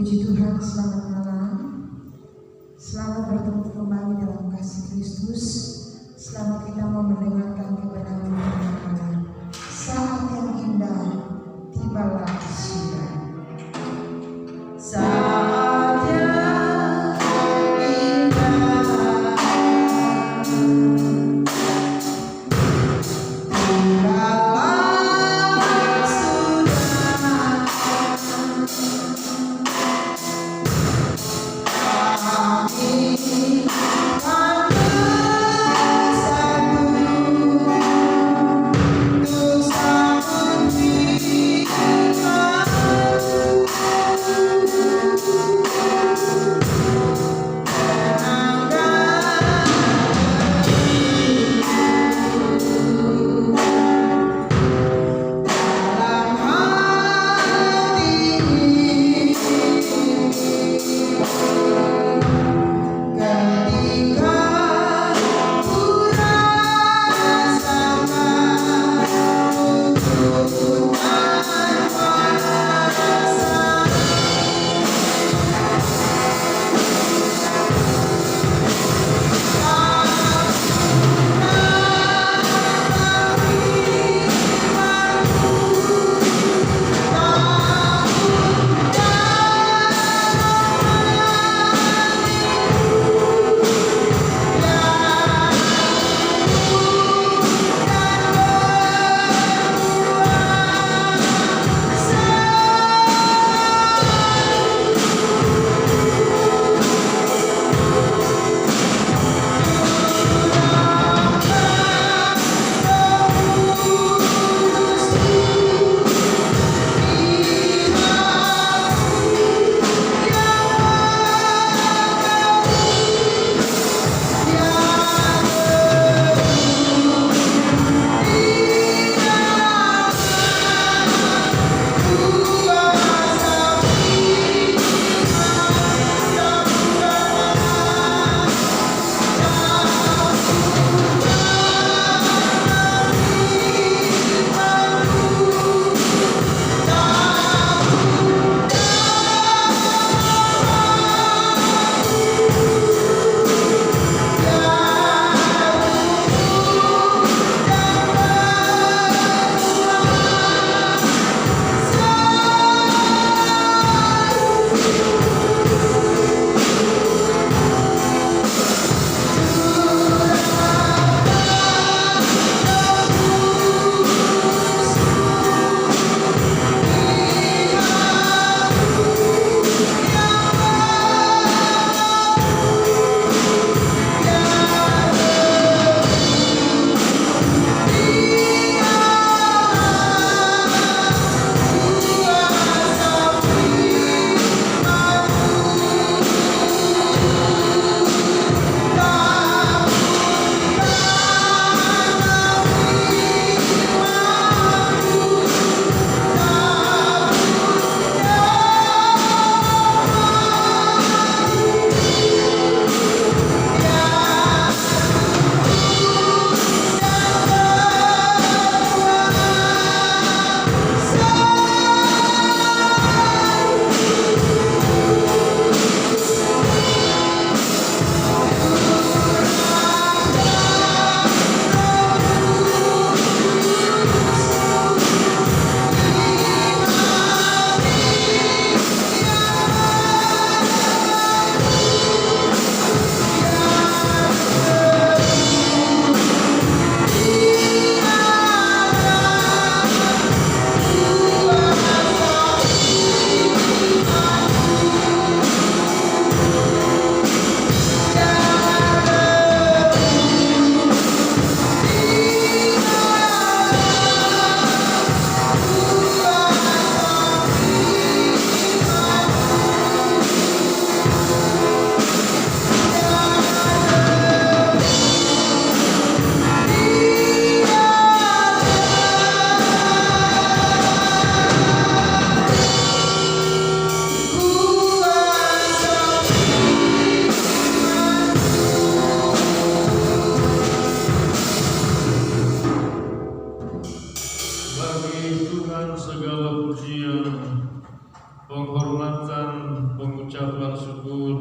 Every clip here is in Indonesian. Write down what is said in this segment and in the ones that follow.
Puji Tuhan, selamat malam. Selamat bertemu kembali dalam kasih Kristus. Selamat kita mau mendengarkan kebenaran firman Allah. Saat yang indah tibalah sudah. Saat yang indah Bagi Tuhan segala pujian, penghormatan, ucapan syukur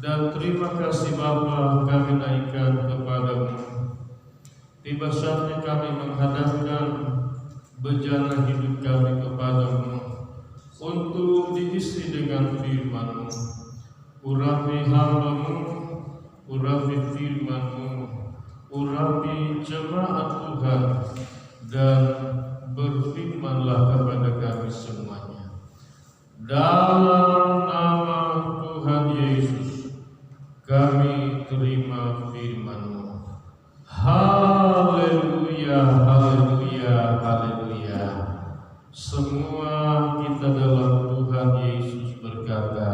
dan terima kasih Bapa kami naikkan kepadamu. Tiba saatnya kami menghadapkan bejana hidup kami kepadamu untuk diisi dengan firman-Mu. Urapi hamba-Mu, urapi firman-Mu, urapi jemaat Tuhan, dan berfirmanlah kepada kami semuanya. Dalam nama Tuhan Yesus, kami terima firman-Mu. Haleluya, haleluya, haleluya. Semua kita dalam Tuhan Yesus berkata,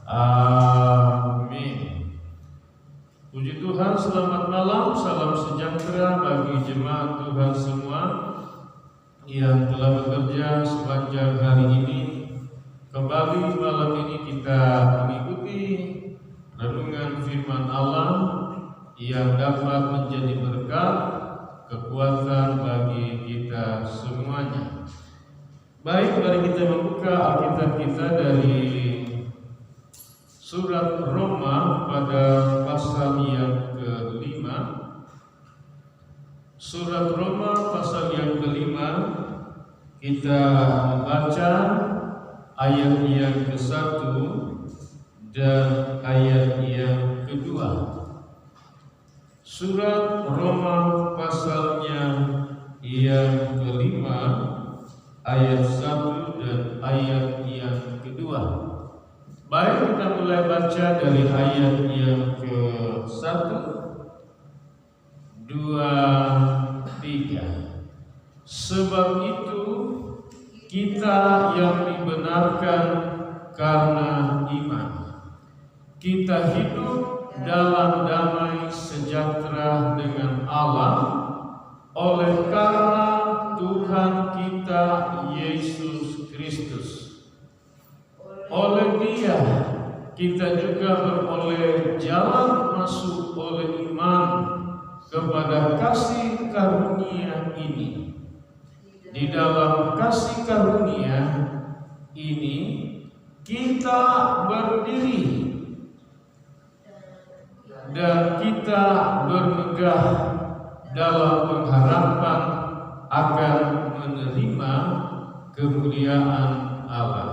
amin. Puji Tuhan, selamat malam, salam sejahtera bagi jemaat Tuhan semua yang telah bekerja sepanjang hari ini. Kembali malam ini kita mengikuti renungan firman Allah yang dapat menjadi berkat, kekuatan bagi kita semuanya. Baik, mari kita membuka Alkitab kita dari surat Roma pada pasal yang ke-5. Surat Roma pasal yang ke-5, kita membaca ayat yang ke-1 dan ayat yang ke-2. Surat Roma pasalnya yang ke-5, ayat 1 dan ayat yang ke-2. Baik, kita mulai baca dari ayat yang ke-1, 2, 3. Sebab itu kita yang dibenarkan karena iman, kita hidup dalam damai sejahtera dengan Allah oleh karena Tuhan kita Yesus Kristus. Oleh Dia kita juga beroleh jalan masuk oleh iman kepada kasih karunia ini. Di dalam kasih karunia ini kita berdiri dan kita bermegah dalam pengharapan akan menerima kemuliaan Allah.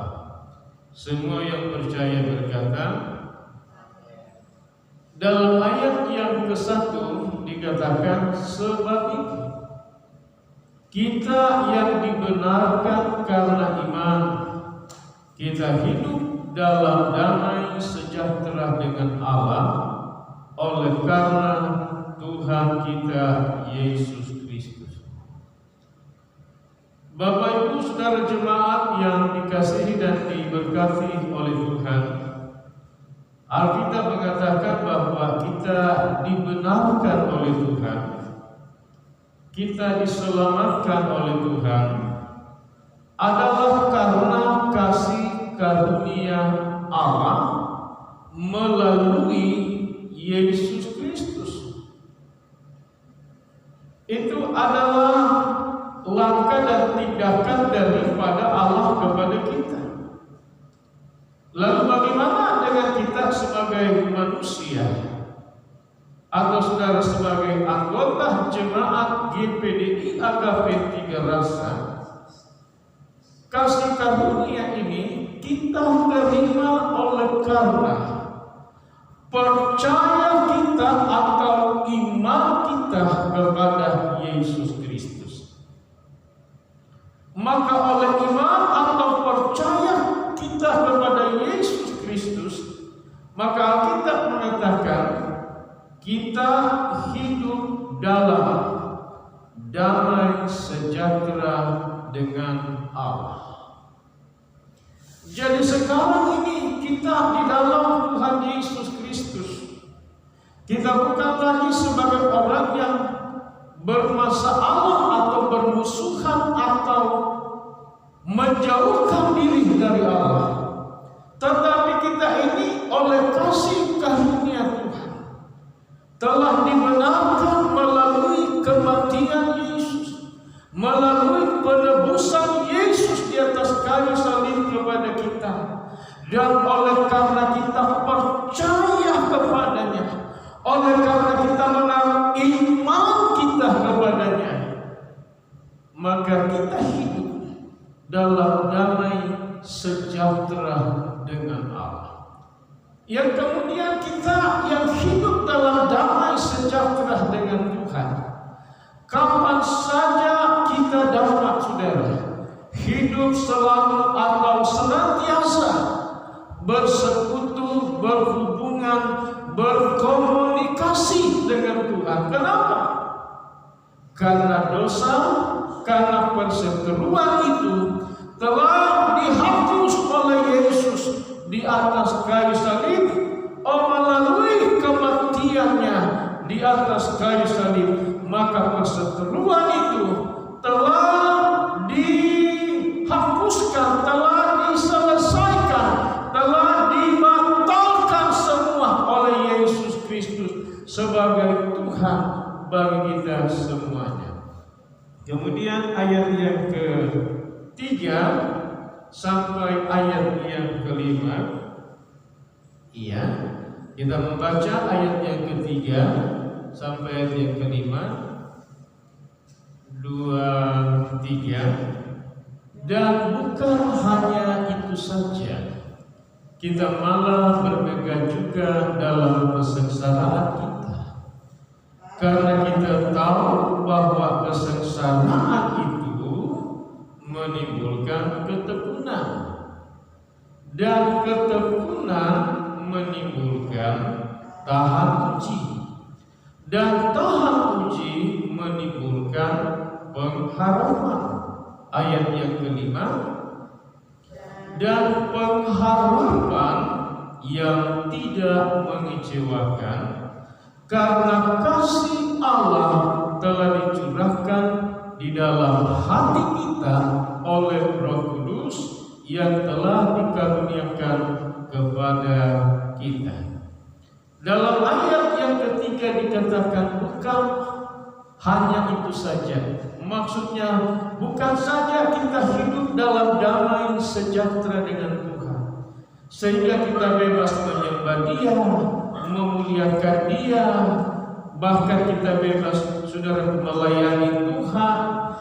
Semua yang percaya berkata. Dalam ayat yang ke-1 dikatakan, sebab itu kita yang dibenarkan karena iman, kita hidup dalam damai sejahtera dengan Allah oleh karena Tuhan kita Yesus Kristus. Bapak Ibu Saudara jemaat yang dikasihi dan diberkati oleh Tuhan, Alkitab mengatakan bahwa kita dibenarkan oleh Tuhan, kita diselamatkan oleh Tuhan adalah karena kasih karunia Allah melalui Yesus Kristus. Itu adalah langkah dan tindakan daripada Allah kepada kita. Lalu bagaimana dengan kita sebagai manusia atau saudara sebagai anggota jemaat GPDI Agape Tiga Rasa? Kasih karunia ini kita terima oleh karena percaya kita atau iman kita kepada Yesus Kristus. Maka oleh iman atau percaya kita kepada Yesus Kristus, maka Alkitab mengatakan kita hidup dalam damai sejahtera dengan Allah. Jadi sekarang ini kita di dalam Tuhan Yesus Kristus. Kita bukan lagi sebagai orang yang bermasalah atau bermusuhan atau menjauhkan diri dari Allah, tetapi kita ini oleh kasih karunia Tuhan telah dibenarkan melalui kematian Yesus, melalui penebusan Yesus di atas kayu salib kepada kita, Dan oleh karena kita percaya kepadanya, oleh karena kita menaruh iman kita kepadanya, maka kita hidup dalam damai sejahtera dengan Allah. Yang kemudian kita yang hidup dalam damai sejahtera dengan Tuhan, kapan saja kita dapat, saudara, hidup selalu atau senantiasa bersekutu, berhubungan, berkomunikasi dengan Tuhan. Kenapa? Karena dosa, karena perseteruan itu telah dihapus oleh Yesus di atas kayu salib, melalui kematiannya di atas kayu salib. Maka perseteruan itu telah dihapuskan, telah diselesaikan, telah dibatalkan semua oleh Yesus Kristus sebagai Tuhan bagi kita semuanya. Kemudian ayat yang ketiga sampai ayat yang kelima, kita membaca ayat yang ketiga sampai ayat yang kelima. 2, 3. Dan bukan hanya itu saja, kita malah bermegah juga dalam kesengsaraan kita, karena kita tahu bahwa kesengsaraan itu menimbulkan ketekunan, dan ketekunan menimbulkan tahan uji, dan tahan uji menimbulkan pengharapan. Ayat yang kelima, dan pengharapan yang tidak mengecewakan, karena kasih Allah telah dicurahkan di dalam hati kita oleh Roh Kudus yang telah dikaruniakan kepada kita. Dalam ayat yang ketiga dikatakan bukan hanya itu saja. Maksudnya bukan saja kita hidup dalam damai sejahtera dengan Tuhan, sehingga kita bebas menyembah Dia, memuliakan Dia, bahkan kita bebas, saudara, melayani Tuhan,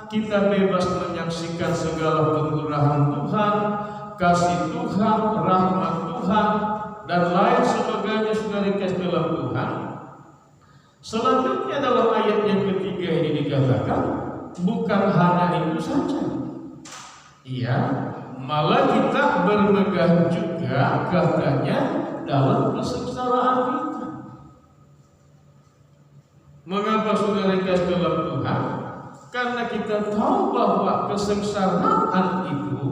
kita bebas menyaksikan segala kemurahan Tuhan, kasih Tuhan, rahmat Tuhan, dan lain sebagainya, saudara, kasih dalam Tuhan. Selanjutnya dalam ayat yang ketiga ini dikatakan bukan hanya itu saja, malah kita bermegah juga katanya dalam kesengsaraan kita. Mengapa, saudara, kasih dalam Tuhan? Karena kita tahu bahwa kesengsaraan itu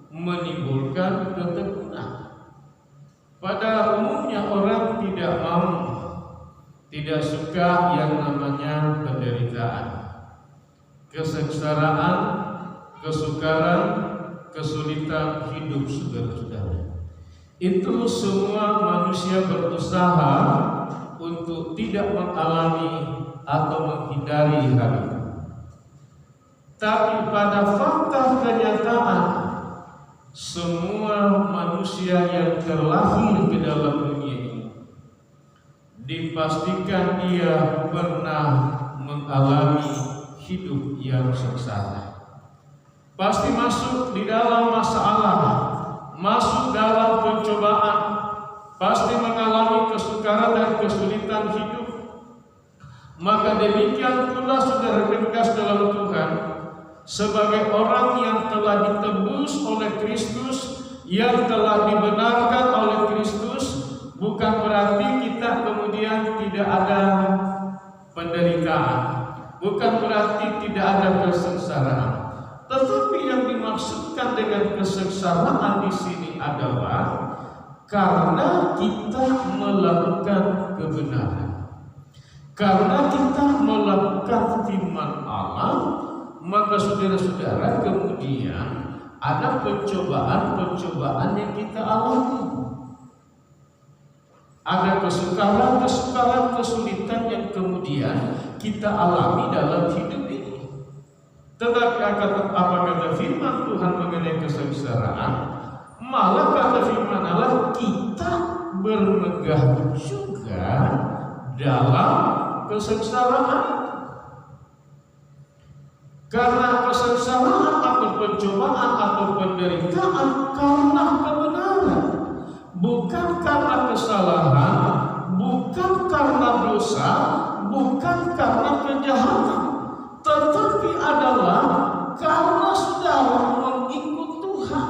menimbulkan ketekunan. Pada umumnya orang tidak suka yang namanya penderitaan, kesengsaraan, kesukaran, kesulitan hidup, saudara-saudara. Itu semua manusia berusaha untuk tidak mengalami atau menghindari hal itu. Tapi pada fakta kenyataan, semua manusia yang terlahir ke dalam dunia ini dipastikan dia pernah mengalami hidup yang sengsara. Pasti masuk di dalam masalah, masuk dalam pencobaan, pasti mengalami kesukaran dan kesulitan hidup. Maka demikian pula, saudara tegas dalam Tuhan, sebagai orang yang telah ditebus oleh Kristus, yang telah dibenarkan oleh Kristus, bukan berarti kita kemudian tidak ada penderitaan, bukan berarti tidak ada kesengsaraan. Tetapi yang dimaksudkan dengan kesengsaraan di sini adalah karena kita melakukan kebenaran, karena kita melakukan firman Allah, maka saudara-saudara kemudian ada pencobaan-pencobaan yang kita alami. Ada kesukaran, kesulitan yang kemudian kita alami dalam hidup ini. Tetapi apa kata firman Tuhan mengenai kesengsaraan? Malah kata firman Allah kita bermegah juga dalam kesengsaraan. Karena kesengsaraan atau pencobaan atau penderitaan karena kebenaran, bukan karena kesalahan, bukan karena dosa, bukan karena kejahatan, tetapi adalah karena saudara mengikut Tuhan,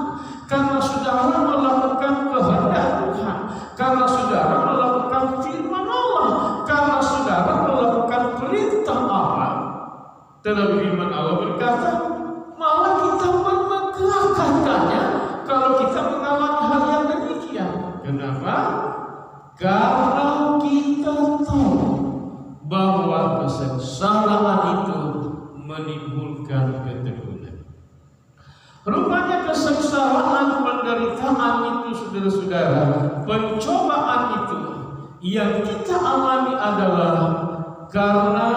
karena saudara melakukan kehendak Tuhan, karena saudara melakukan firman Allah, karena saudara melakukan perintah Allah. Dalam firman Allah berkata, malah kita bermegah katanya kalau kita mengalami hal yang demikian. Kenapa? Karena kita tahu bahwa kesengsaraan itu menimbulkan ketekunan. Rupanya kesengsaraan, penderitaan itu, saudara-saudara, pencobaan itu yang kita alami adalah karena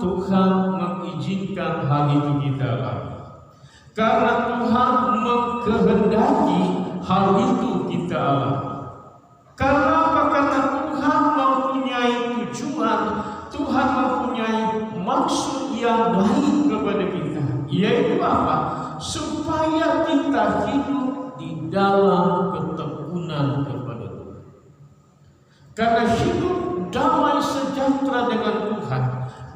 Tuhan mengizinkan hal itu kita alami. Karena Tuhan mengkehendaki hal itu kita alami. Karena apa? Karena Tuhan mempunyai tujuan, Tuhan mempunyai maksud yang baik kepada kita. Yaitu apa? Supaya kita hidup di dalam ketekunan kepada Tuhan. Karena hidup damai sejahtera dengan Tuhan,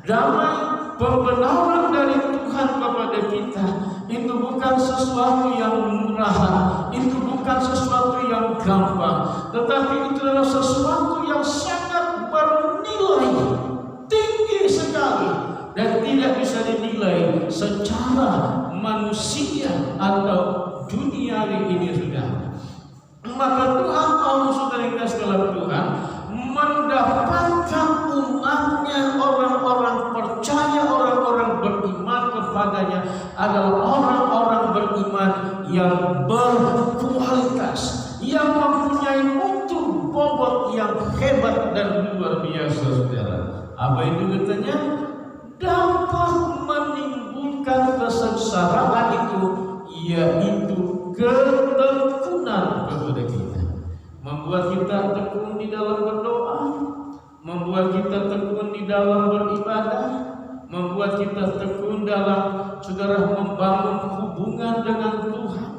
damai pembenaran dari Tuhan kepada kita, itu bukan sesuatu yang murahan, itu bukan sesuatu yang gampang, tetapi itu adalah sesuatu yang sangat bernilai tinggi sekali dan tidak bisa dinilai secara manusia atau duniawi ini, sudah. Maka Tuhan mau, saudara kita sekalian, Tuhan mendapatkan umatnya, orang-orang percaya, orang-orang beriman kepadanya adalah orang-orang beriman yang berkualitas, yang mempunyai mutu bobot yang hebat dan luar biasa, saudara. Apa itu katanya? Dapat menimbulkan kesengsaraan itu, yaitu ketekunan kepada kita. Membuat kita tekun di dalam berdoa, membuat kita tekun di dalam beribadah, membuat kita tekun dalam, saudara, membangun hubungan dengan Tuhan.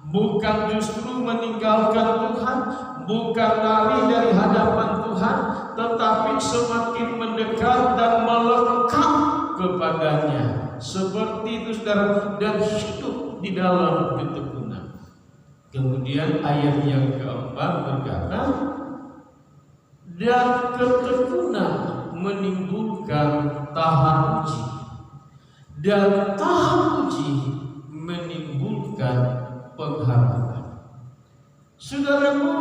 Bukan justru meninggalkan Tuhan, bukan lari dari hadapan Tuhan, tetapi semakin mendekat dan melekat kepadanya. Seperti itu, saudara, dan hidup di dalam ketekunan. Kemudian ayat yang keempat berkata, dan ketekunan menimbulkan tahan uji, dan tahan uji menimbulkan pengharapan. Saudaraku,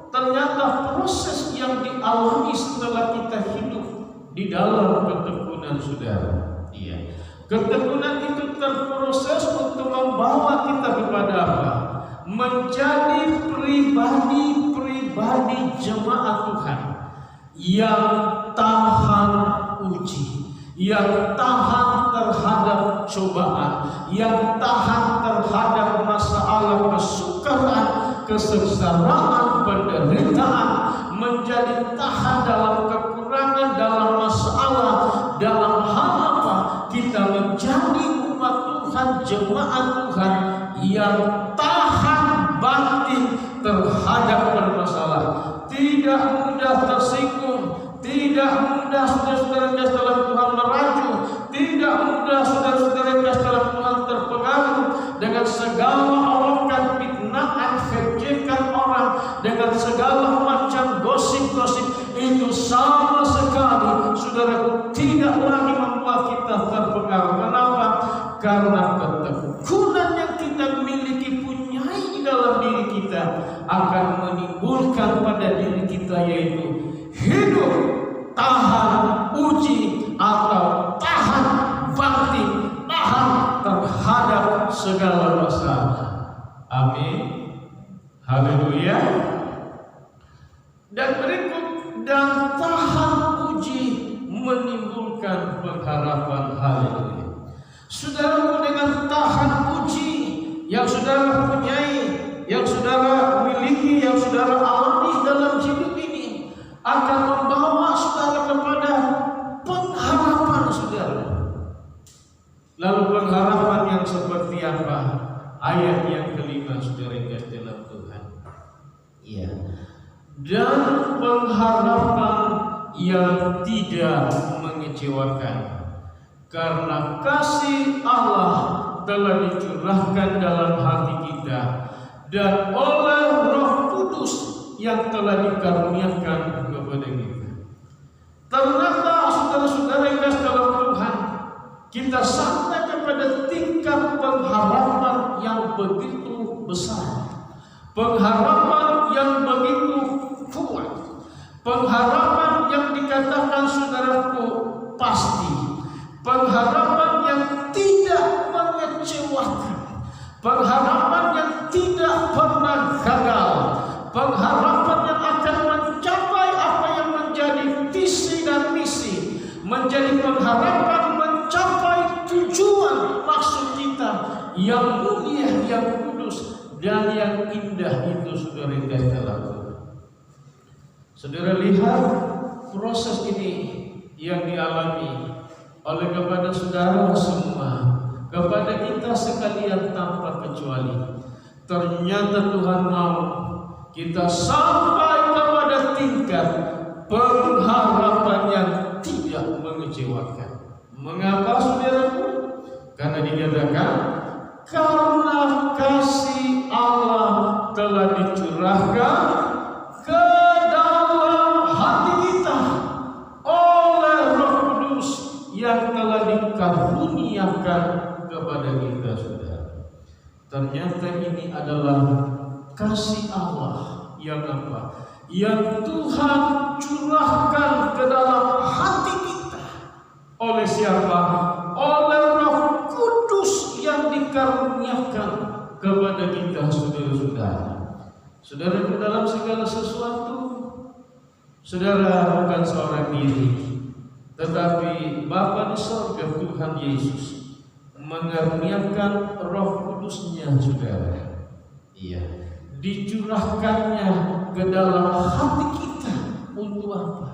ternyata proses yang dialami setelah kita hidup di dalam ketekunan, saudara. Iya. Ketekunan itu terproses untuk membawa kita kepada apa? Menjadi pribadi-pribadi jemaat Tuhan yang tahan uji, yang tahan terhadap cobaan, yang tahan terhadap masalah, kesukaran, kesengsaraan, penderitaan, menjadi tahan dalam kekurangan, dalam masalah, dalam hal apa, kita menjadi umat Tuhan, jemaat Tuhan yang tahan batin terhadap permasalahan, tidak mudah tersinggung, tidak mudah saudara-saudara dalam Tuhan merajuk, tidak mudah saudara-saudara dalam Tuhan terpengaruh dengan segala olokan, fitnahan, kejekan orang, dengan segala macam gosip-gosip. Itu sama sekali, saudaraku, tidak lagi membuat kita terpengaruh. Kenapa? Karena ketekunan yang kita miliki, punyai di dalam diri kita, akan menimbulkan pada diri kita, yaitu hidup tahan uji atau tahan bakti, tahan terhadap segala masalah. Amin. Haleluya. Dan berikut, dan tahan uji menimbulkan pengharapan. Haleluya. Saudara, dengan tahan uji yang saudara punyai, yang saudara miliki, yang saudara akan membawa saudara kepada pengharapan saudara. Lalu pengharapan yang seperti apa? Ayat yang kelima saudara yang kasih dalam Tuhan. Iya. Dan pengharapan yang tidak mengecewakan, karena kasih Allah telah dicurahkan dalam hati kita dan oleh Roh Kudus yang telah dikaruniakan kepada kita. Ternyata saudara-saudara yang kasih dalam Tuhan, kita sampai kepada tingkat pengharapan yang begitu besar, pengharapan yang begitu kuat, pengharapan yang dikatakan saudaraku pasti, pengharapan yang tidak mengecewakan, pengharapan yang tidak pernah gagal, pengharapan yang akan mencapai apa yang menjadi visi dan misi, menjadi pengharapan mencapai tujuan maksud kita yang mulia, yang kudus dan yang indah itu saudara yang dalam Tuhan. Saudara lihat proses ini yang dialami oleh kepada saudara semua, kepada kita sekalian tanpa kecuali. Ternyata Tuhan mau kita sampai kepada tingkat pengharapan yang tidak mengecewakan. Mengapa saudaraku? Karena dikatakan karena kasih Allah telah dicurahkan ke dalam hati kita oleh Roh Kudus yang telah dikaruniakan kepada kita, saudara. Ternyata ini adalah kasih Allah yang apa? Yang Tuhan curahkan ke dalam hati kita. Oleh siapa? Oleh Roh Kudus yang dikaruniakan kepada kita, saudara-saudara. Saudara, dalam segala sesuatu, saudara bukan seorang diri, tetapi Bapa di surga, Tuhan Yesus mengaruniakan Roh Kudusnya, saudara. Iya, dicurahkannya ke dalam hati kita untuk apa?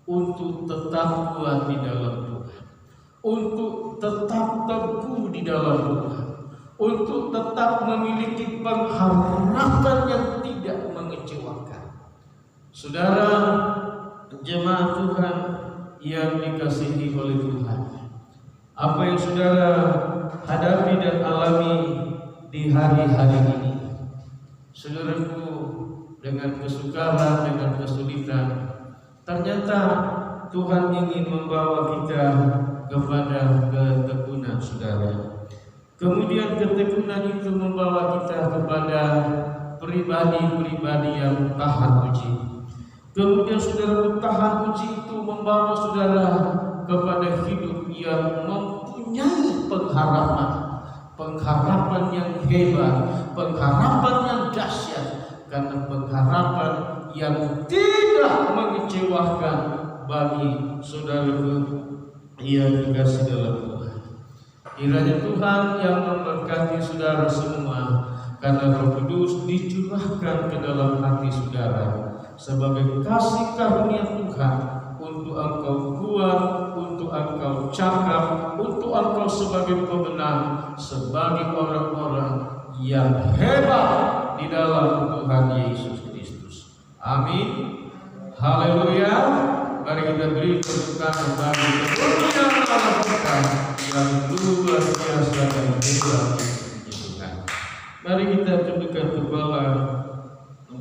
Untuk tetap kuat di dalam Tuhan, untuk tetap teguh di dalam Tuhan, untuk tetap memiliki pengharapan yang tidak mengecewakan. Saudara jemaat Tuhan yang dikasihi oleh Tuhan, apa yang saudara hadapi dan alami di hari-hari ini, saudaraku, dengan kesukaran, dengan kesulitan, ternyata Tuhan ingin membawa kita kepada ketekunan, saudara. Kemudian ketekunan itu membawa kita kepada pribadi-pribadi yang tahan uji. Kemudian saudara, tahan uji itu membawa saudara kepada hidup yang mempunyai pengharapan, pengharapan yang hebat, pengharapan yang dahsyat, karena pengharapan yang tidak mengecewakan bagi saudaraku yang dikasihi dalam Tuhan. Kiranya Tuhan yang memberkati saudara semua, karena Roh Kudus dicurahkan ke dalam hati saudara sebagai kasih karunia Tuhan untuk engkau kuat, untuk engkau cakap, untuk engkau sebagai pemenang, sebagai orang-orang yang hebat di dalam Tuhan Yesus Kristus. Amin. Haleluya. Mari kita beri tepuk tangan bagi kemuliaan Allah kita yang luar biasa dan hebat di Tuhan. Mari kita tundukkan kepala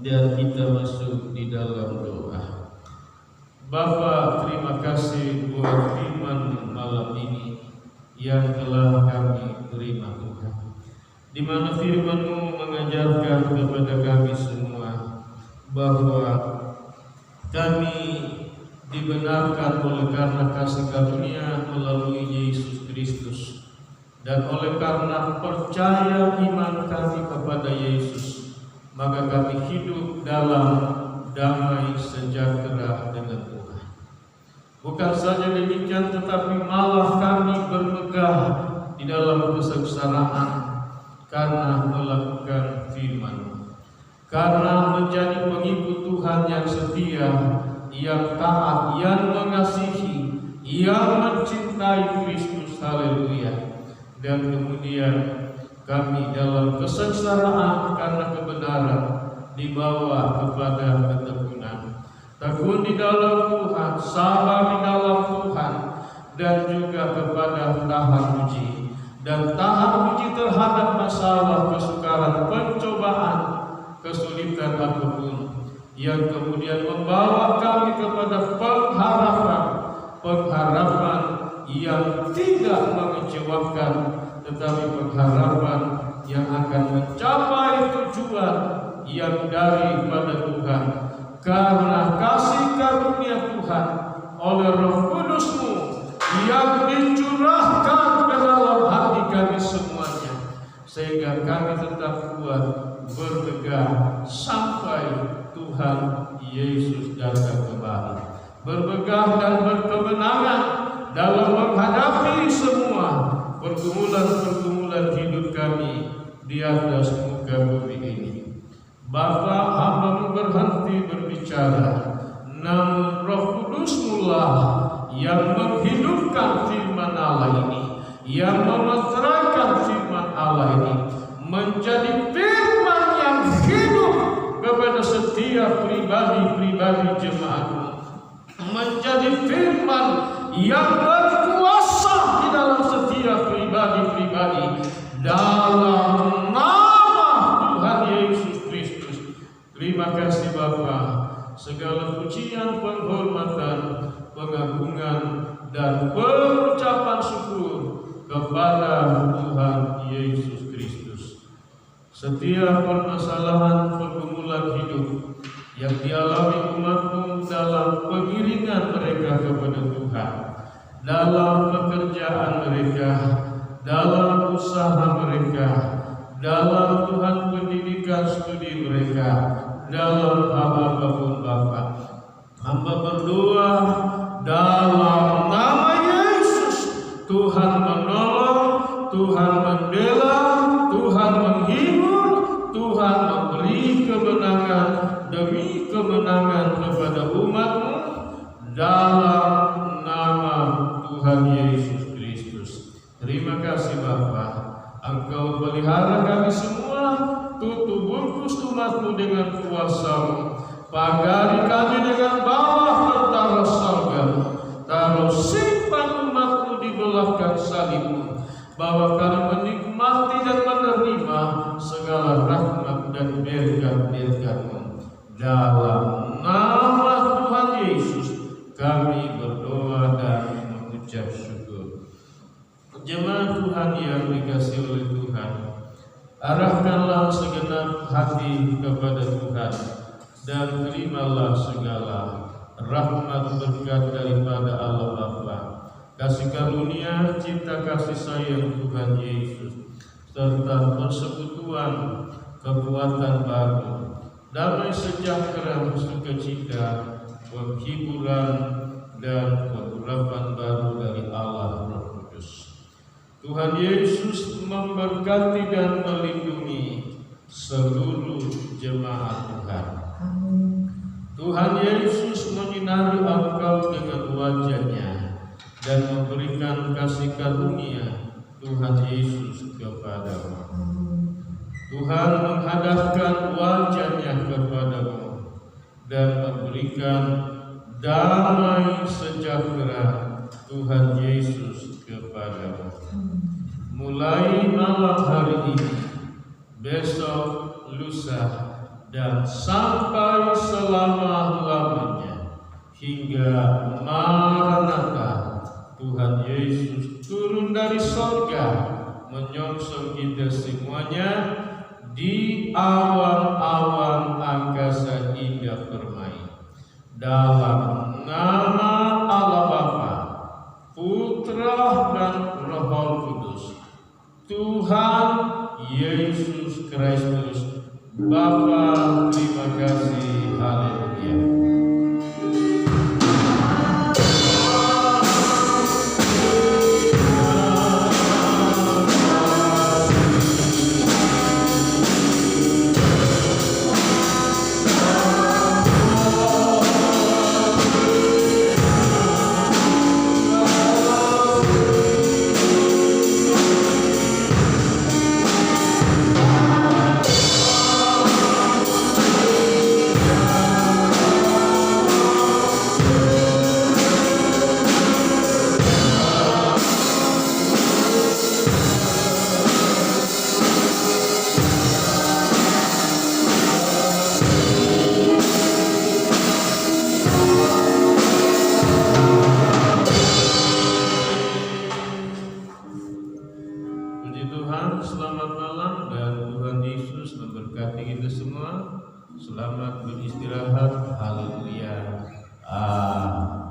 dan kita masuk di dalam doa. Bapa, terima kasih buat firman malam ini yang telah kami terima, Tuhan, di mana firman-Mu mengajarkan kepada kami semua bahwa kami dibenarkan oleh karena kasih karunia melalui Yesus Kristus, dan oleh karena percaya iman kami kepada Yesus, maka kami hidup dalam damai sejahtera dengan Tuhan. Bukan saja demikian, tetapi malah kami bermegah di dalam kesengsaraan karena melakukan firman, karena menjadi pengikut Tuhan yang setia yang taat, yang mengasihi, yang mencintai Kristus. Haleluya. Dan kemudian kami dalam kesengsaraan karena kebenaran dibawa kepada ketekunan. Tekun di dalam Tuhan, sabar di dalam Tuhan, dan juga kepada tahan uji. Dan tahan uji terhadap masalah, kesukaran, pencobaan, kesulitan apapun, yang kemudian membawa kami kepada pengharapan yang tidak mengecewakan, tetapi pengharapan yang akan mencapai tujuan yang daripada Tuhan, karena kasih karunia Tuhan oleh Roh Kudus-Mu yang dicurahkan ke dalam hati kami semuanya, sehingga kami tetap kuat berpegang sampai Tuhan Yesus datang kembali, berpegang dan berkemenangan dalam menghadapi semua pergumulan-pergumulan hidup kami di atas muka bumi ini. Bapa, hamba berhenti berbicara, namun Roh Kudus-Mu lah yang menghidupkan firman Allah ini, yang memeteraikan firman Allah ini menjadi firman yang hidup kepada setiap pribadi-pribadi jemaat-Mu, menjadi firman yang berkuasa di dalam setiap pribadi-pribadi, dalam nama Tuhan Yesus Kristus. Terima kasih Bapa, segala pujian, penghormatan, pengagungan, dan pengucapan syukur kepada Tuhan Yesus Kristus. Setiap permasalahan pergumulan hidup yang dialami umat-Mu dalam pengiringan mereka kepada Tuhan, dalam pekerjaan mereka, dalam usaha mereka, dalam Tuhan pendidikan studi mereka, dalam apapun Bapa, hamba berdoa dalam nama Yesus, Tuhan menolong, Tuhan membela, Tuhan menghibur, Tuhan memberi kemenangan demi kemenangan kepada umat-Mu dalam nama Tuhan Yesus Kristus. Terima kasih Bapa, Engkau pelihara kami semua, tutup bungkus umat-Mu dengan kuasa-Mu, pagari kami dengan bawah tentara surga-Mu, taruh simpan umat-Mu di belakang salib-Mu, bahwa kami menikmati dan menerima segala rahmat dan berkat-berkat-Mu. Dalam nama Tuhan Yesus kami berdoa dan mengucap syukur. Jemaat Tuhan yang dikasihi oleh Tuhan, arahkanlah segenap hati kepada Tuhan dan terimalah segala rahmat berkat daripada Allah Bapa, kasih karunia, cinta kasih sayang Tuhan Yesus, serta persekutuan kekuatan baru, damai sejahtera, sukacita, penghiburan, dan pengurapan baru dari Allah Roh Kudus. Tuhan Yesus memberkati dan melindungi seluruh jemaat Tuhan. Tuhan Yesus menyinari engkau dengan wajah-Nya dan memberikan kasih karunia Tuhan Yesus kepadamu. Tuhan menghadapkan wajah-Nya kepadamu dan memberikan damai sejahtera Tuhan Yesus kepadamu. Mulai malam hari ini, besok, lusa, dan sampai selama-lamanya hingga Maranatha, Tuhan Yesus turun dari sorga menyongsong kita semuanya di awan-awan angkasa indah permai. Dalam nama Allah Bapa, Putra dan Roh Kudus, Tuhan Yesus Kristus, Bapa, terima kasih. Haleluya. selamat malam, dan Tuhan Yesus memberkati kita semua. Selamat beristirahat. Haleluya. Amin.